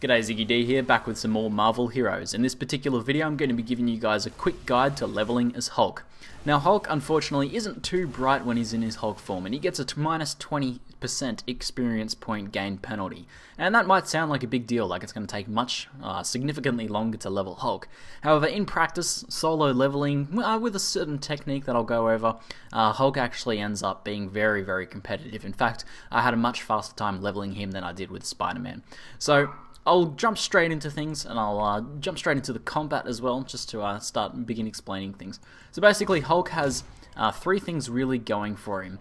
G'day, ZiggyD here, back with some more Marvel heroes. In this particular video I'm going to be giving you guys a quick guide to leveling as Hulk. Now Hulk unfortunately isn't too bright when he's in his Hulk form, and he gets a minus 20% experience point gain penalty. And that might sound like a big deal, like it's going to take significantly longer to level Hulk. However, in practice, solo leveling, with a certain technique that I'll go over, Hulk actually ends up being very, very competitive. In fact, I had a much faster time leveling him than I did with Spider-Man. So I'll jump straight into things, and I'll jump straight into the combat as well, just to begin explaining things. So basically, Hulk has three things really going for him.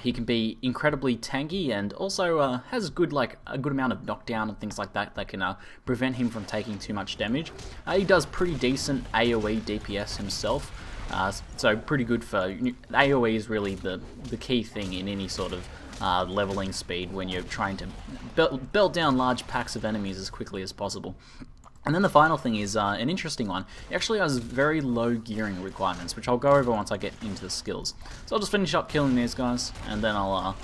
He can be incredibly tanky, and also has a good amount of knockdown and things like that that can prevent him from taking too much damage. He does pretty decent AoE DPS himself, so pretty good for AoE is really the key thing in any sort of leveling speed when you're trying to belt down large packs of enemies as quickly as possible. And then the final thing is an interesting one. It actually has very low gearing requirements, which I'll go over once I get into the skills. So I'll just finish up killing these guys, and then I'll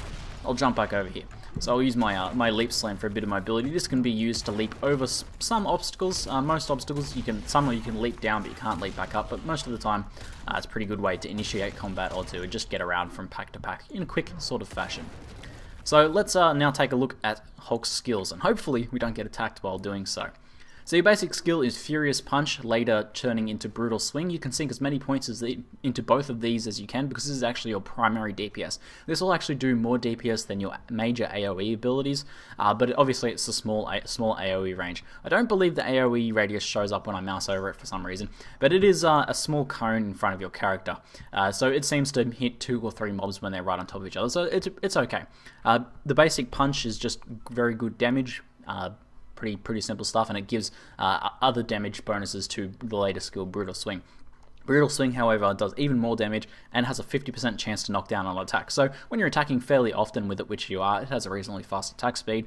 jump back over here. So I'll use my my leap slam for a bit of mobility. This can be used to leap over some obstacles. Most obstacles you can leap down, but you can't leap back up. But most of the time, it's a pretty good way to initiate combat or to just get around from pack to pack in a quick sort of fashion. So let's now take a look at Hulk's skills, and hopefully we don't get attacked while doing so. So your basic skill is Furious Punch, later turning into Brutal Swing. You can sink as many points into both of these as you can, because this is actually your primary DPS. This will actually do more DPS than your major AoE abilities, but obviously it's a small AoE range. I don't believe the AoE radius shows up when I mouse over it for some reason, but it is a small cone in front of your character, so it seems to hit 2 or 3 mobs when they're right on top of each other, so it's okay. The basic punch is just very good damage, pretty simple stuff, and it gives other damage bonuses to the later skill Brutal Swing. Brutal Swing, however, does even more damage and has a 50% chance to knock down on attack. So when you're attacking fairly often with it, which you are, it has a reasonably fast attack speed,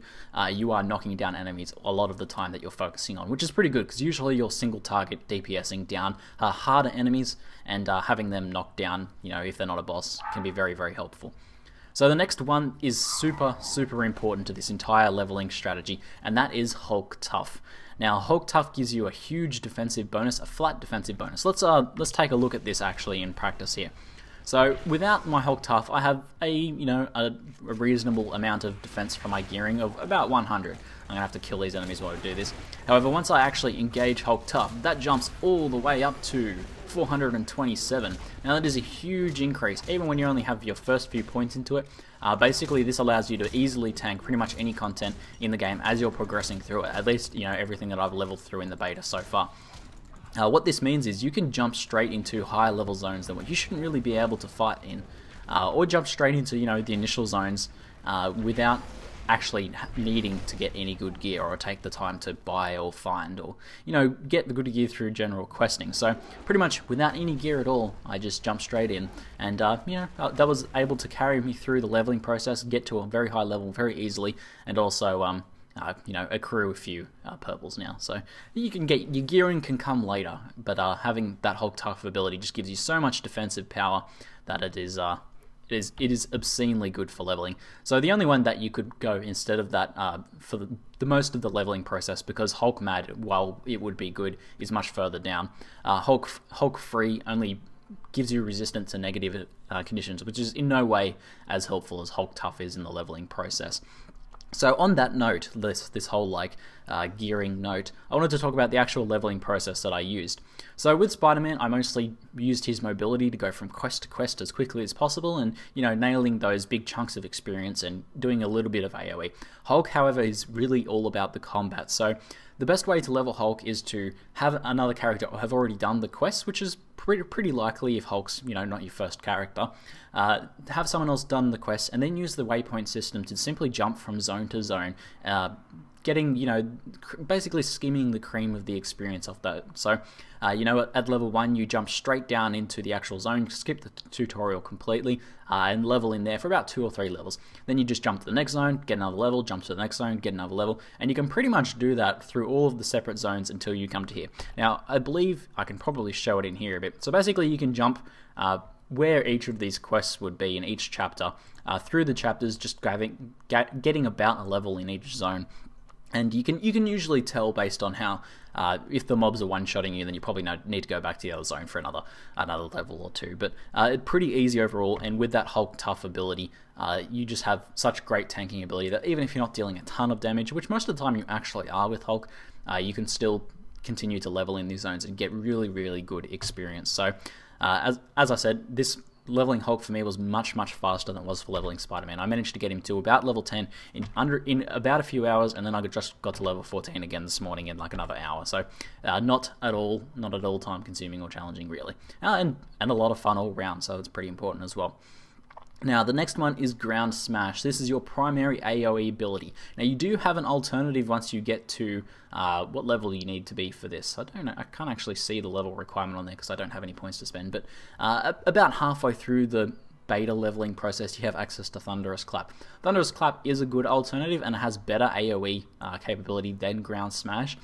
you are knocking down enemies a lot of the time that you're focusing on, which is pretty good, because usually you're single target DPSing down harder enemies, and having them knocked down, if they're not a boss, can be very, very helpful. So the next one is super important to this entire leveling strategy, and that is Hulk Tough. Now, Hulk Tough gives you a huge defensive bonus, a flat defensive bonus. Let's take a look at this actually in practice here. So without my Hulk Tough, I have a reasonable amount of defense for my gearing of about 100. I'm gonna have to kill these enemies while I do this. However, once I actually engage Hulk Tough, that jumps all the way up to 427. Now that is a huge increase, even when you only have your first few points into it. Basically, this allows you to easily tank pretty much any content in the game as you're progressing through it. At least, everything that I've leveled through in the beta so far. What this means is you can jump straight into higher level zones than what you shouldn't really be able to fight in, or jump straight into the initial zones without actually needing to get any good gear or take the time to buy or find or get the good gear through general questing. So pretty much without any gear at all, I just jumped straight in, and that was able to carry me through the leveling process, get to a very high level very easily, and also accrue a few purples now. So you can get your gearing can come later, but having that Hulk Tough ability just gives you so much defensive power that it is obscenely good for leveling. So the only one that you could go instead of that for the most of the leveling process, because Hulk Mad, while it would be good, is much further down. Hulk Free only gives you resistance to negative conditions, which is in no way as helpful as Hulk Tough is in the leveling process. So on that note, this whole gearing note, I wanted to talk about the actual leveling process that I used. So with Spider-Man, I mostly used his mobility to go from quest to quest as quickly as possible, and nailing those big chunks of experience and doing a little bit of AoE. Hulk, however, is really all about the combat. So the best way to level Hulk is to have another character have already done the quest, which is pretty likely if Hulk's not your first character. Have someone else done the quest, and then use the waypoint system to simply jump from zone to zone, getting basically skimming the cream of the experience of that. So at level 1 you jump straight down into the actual zone, skip the tutorial completely, and level in there for about 2 or 3 levels. Then you just jump to the next zone, get another level, jump to the next zone, get another level, and you can pretty much do that through all of the separate zones until you come to here. Now I believe I can probably show it in here a bit. So basically you can jump where each of these quests would be in each chapter, through the chapters, just getting about a level in each zone. And you can usually tell based on how if the mobs are one-shotting you, then you probably need to go back to the other zone for another level or two. But it's pretty easy overall, and with that Hulk Tough ability, you just have such great tanking ability that even if you're not dealing a ton of damage, which most of the time you actually are with Hulk, you can still continue to level in these zones and get really, really good experience. So as I said, this leveling Hulk for me was much faster than it was for leveling Spider-Man. I managed to get him to about level 10 in about a few hours, and then I just got to level 14 again this morning in like another hour. So not at all time consuming or challenging really, and a lot of fun all round. So it's pretty important as well. Now, the next one is Ground Smash. This is your primary AoE ability. Now, you do have an alternative once you get to what level you need to be for this. I don't know. I can't actually see the level requirement on there because I don't have any points to spend. But about halfway through the beta leveling process, you have access to Thunderous Clap. Thunderous Clap is a good alternative and it has better AoE capability than Ground Smash.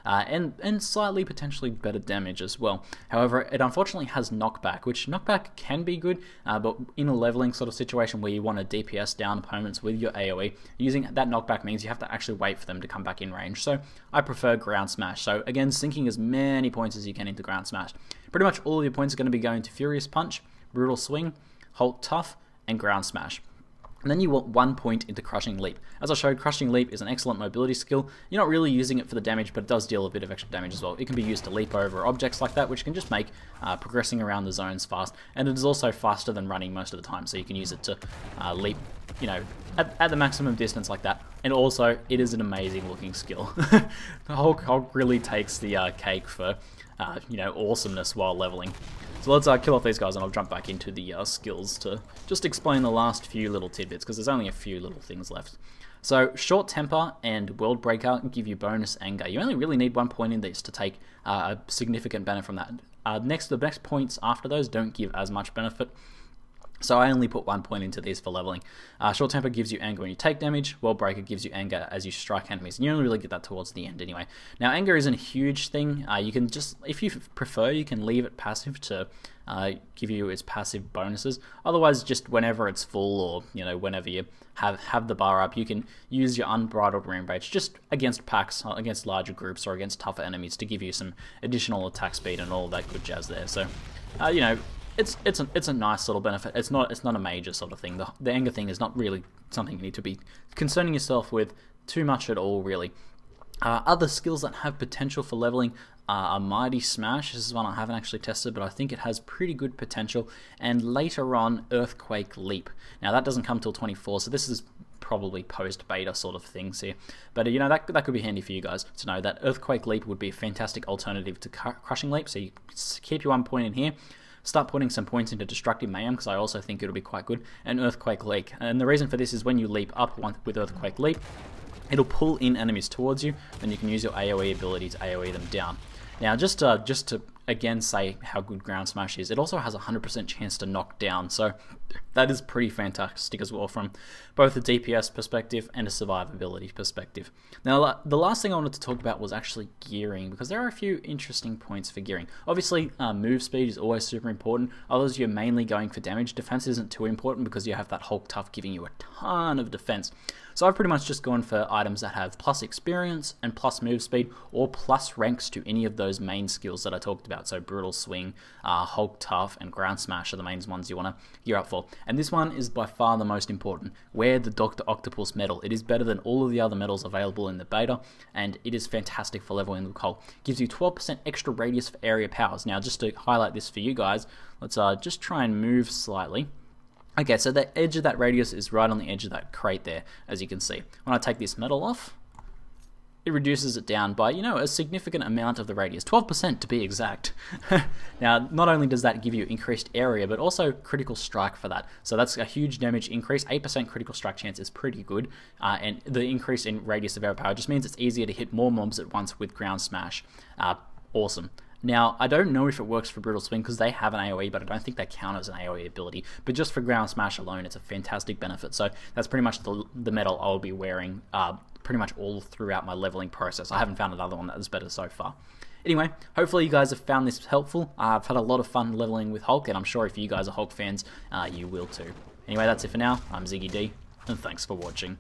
And slightly potentially better damage as well. However, it unfortunately has knockback, which knockback can be good, but in a leveling sort of situation where you want to DPS down opponents with your AoE, using that knockback means you have to actually wait for them to come back in range. So I prefer Ground Smash. So again, sinking as many points as you can into Ground Smash. Pretty much all of your points are going to be going to Furious Punch, Brutal Swing, Hulk Tough, and Ground Smash. And then you want 1 point into Crushing Leap. As I showed, Crushing Leap is an excellent mobility skill. You're not really using it for the damage, but it does deal a bit of extra damage as well. It can be used to leap over objects like that, which can just make progressing around the zones fast. And it is also faster than running most of the time, so you can use it to leap, you know, at the maximum distance like that. And also, it is an amazing looking skill. Hulk really takes the cake for, you know, awesomeness while leveling. So let's kill off these guys and I'll jump back into the skills to just explain the last few little tidbits because there's only a few little things left. So Short Temper and World Breaker give you bonus anger. You only really need 1 point in this to take a significant benefit from that. The next points after those don't give as much benefit. So I only put 1 point into these for leveling. Short Temper gives you anger when you take damage. World Breaker gives you anger as you strike enemies. And you only really get that towards the end anyway. Now anger isn't a huge thing. You can just, if you prefer, you can leave it passive to give you its passive bonuses. Otherwise, just whenever it's full or, you know, whenever you have the bar up, you can use your Unbridled Rampage just against packs, against larger groups or against tougher enemies to give you some additional attack speed and all that good jazz there. So, you know, it's a nice little benefit. It's not a major sort of thing. The anger thing is not really something you need to be concerning yourself with too much at all, really. Other skills that have potential for leveling are Mighty Smash. This is one I haven't actually tested, but I think it has pretty good potential. And later on, Earthquake Leap. Now that doesn't come till 24, so this is probably post-beta sort of things here. But you know, that could be handy for you guys to know that Earthquake Leap would be a fantastic alternative to Crushing Leap. So you keep your 1 point in here. Start putting some points into Destructive Mayhem, because I also think it'll be quite good, and Earthquake Leap. And the reason for this is when you leap up with Earthquake Leap, it'll pull in enemies towards you, then you can use your AoE ability to AoE them down. Now, just to again say how good Ground Smash is, it also has a 100% chance to knock down, so that is pretty fantastic as well from both a DPS perspective and a survivability perspective. Now, the last thing I wanted to talk about was actually gearing, because there are a few interesting points for gearing. Obviously, move speed is always super important. Others, you're mainly going for damage. Defense isn't too important because you have that Hulk Tough giving you a ton of defense. So I've pretty much just gone for items that have plus experience and plus move speed or plus ranks to any of those main skills that I talked about. So Brutal Swing, Hulk Tough, and Ground Smash are the main ones you want to gear up for. And this one is by far the most important. Wear the Dr. Octopus medal. It is better than all of the other medals available in the beta, and it is fantastic for leveling the Hulk. Gives you 12% extra radius for area powers. Now, just to highlight this for you guys, let's just try and move slightly. Okay, so the edge of that radius is right on the edge of that crate there, as you can see. When I take this metal off, it reduces it down by, you know, a significant amount of the radius, 12% to be exact. Now, not only does that give you increased area, but also critical strike for that. So that's a huge damage increase. 8% critical strike chance is pretty good, and the increase in radius of area power just means it's easier to hit more mobs at once with Ground Smash. Awesome. Now, I don't know if it works for Brutal Swing because they have an AoE, but I don't think they count as an AoE ability. But just for Ground Smash alone, it's a fantastic benefit. So that's pretty much the medal I'll be wearing pretty much all throughout my leveling process. I haven't found another one that is better so far. Anyway, hopefully you guys have found this helpful. I've had a lot of fun leveling with Hulk, and I'm sure if you guys are Hulk fans, you will too. Anyway, that's it for now. I'm ZiggyD, and thanks for watching.